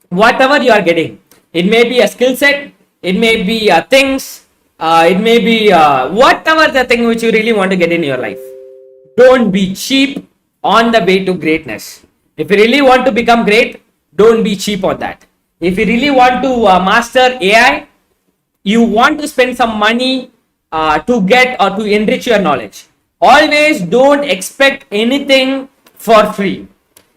A: whatever you are getting, it may be a skill set, it may be things, it may be whatever the thing which you really want to get in your life. Don't be cheap on the way to greatness. If you really want to become great, don't be cheap on that. If you really want to master AI, you want to spend some money to get or to enrich your knowledge. Always don't expect anything for free.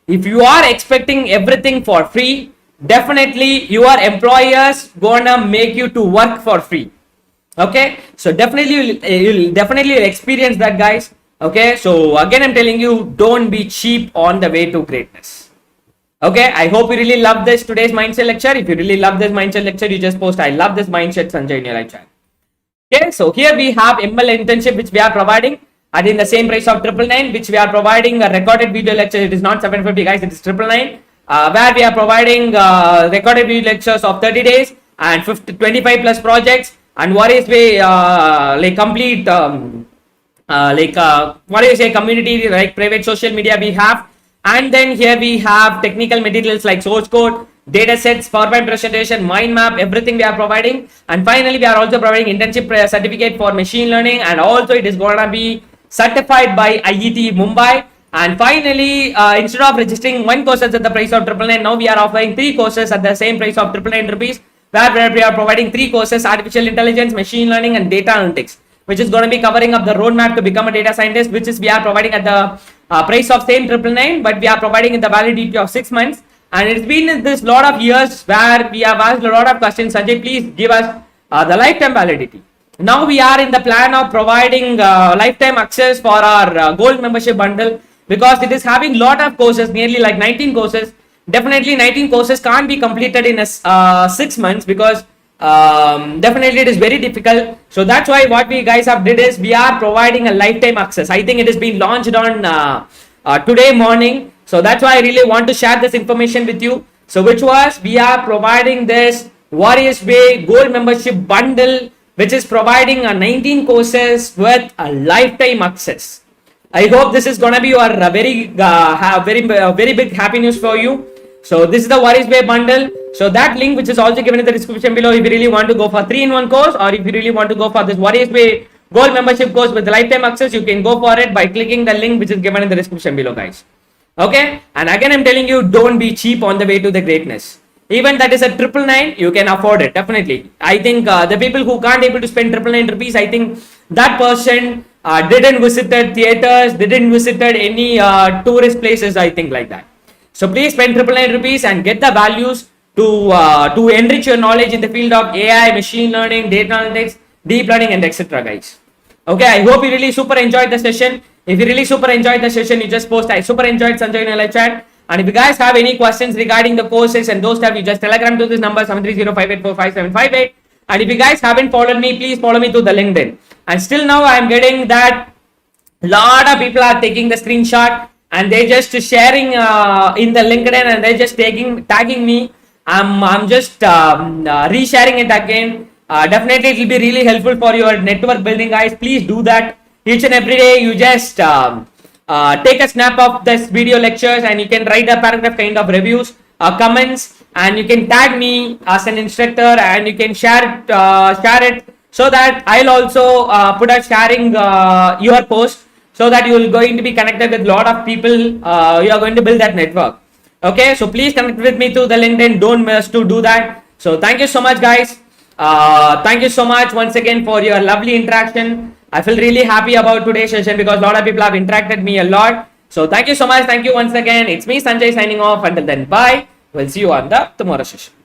A: If you are expecting everything for free, definitely your employers gonna make you to work for free. Okay, so definitely you'll definitely experience that, guys. Okay, so again I'm telling you, don't be cheap on the way to greatness. Okay, I hope you really love this today's mindset lecture. If you really love this mindset lecture, you just post I love this mindset Sanjay in your live chat. Okay, so here we have ML internship which we are providing at in the same price of 999, which we are providing a recorded video lecture. It is not 750, guys, it is 999, where we are providing recorded video lectures of 30 days and 25 plus projects, and what is way like complete what is a community like private social media we have. And then here we have technical materials like source code, data sets, PowerPoint presentation, mind map, everything we are providing. And finally, we are also providing internship certificate for machine learning, and also it is going to be certified by IIT Mumbai. And finally, instead of registering one course at the price of 999, now we are offering 3 courses at the same price of 999 rupees, where we are providing 3 courses: artificial intelligence, machine learning, and data analytics, which is going to be covering up the roadmap to become a data scientist, which is we are providing at the price of same 999, but we are providing in the validity of 6 months. And it's been this lot of years where we have asked a lot of questions. Sanjay, please give us the lifetime validity. Now we are in the plan of providing lifetime access for our gold membership bundle, because it is having lot of courses, nearly like 19 courses. Definitely 19 courses can't be completed in a 6 months, because definitely it is very difficult. So that's why what we guys have did is we are providing a lifetime access. I think it is being launched on today morning. So that's why I really want to share this information with you. So which was, we are providing this Warriors Way Gold Membership Bundle, which is providing a 19 courses with a lifetime access. I hope this is gonna be your very big happy news for you. So this is the Warriors Way bundle. So that link, which is also given in the description below, if you really want to go for 3-in-1 course, or if you really want to go for this Warriors Way Gold Membership course with lifetime access, you can go for it by clicking the link which is given in the description below, guys. Okay, and again I'm telling you, don't be cheap on the way to the greatness. Even that is a 999, you can afford it. Definitely, I think the people who can't able to spend 999 rupees, I think that person didn't visited theaters, didn't visited any tourist places, I think like that. So please spend 999 rupees and get the values to enrich your knowledge in the field of AI, machine learning, data analytics, deep learning, and etc. guys. Okay, I hope you really super enjoyed the session. If you really super enjoyed the session, you just post I super enjoyed Sanjay in a live chat. And if you guys have any questions regarding the courses and those stuff, you just telegram to this number 730-584-5758. And if you guys haven't followed me, please follow me to the LinkedIn. And still now I am getting that lot of people are taking the screenshot and they just sharing in the LinkedIn, and they're just tagging me. I'm just resharing it again. Definitely it will be really helpful for your network building, guys. Please do that each and every day. You just take a snap of this video lectures and you can write a paragraph kind of reviews, comments, and you can tag me as an instructor, and you can share it, so that I'll also put a sharing your post, so that you will going to be connected with a lot of people. You are going to build that network. Okay, so please connect with me through the LinkedIn. Don't miss to do that. So thank you so much, guys. Thank you so much once again for your lovely interaction. I feel really happy about today's session because a lot of people have interacted me a lot. So thank you so much. Thank you once again. It's me, Sanjay, signing off. Until then, bye. We'll see you on the tomorrow session.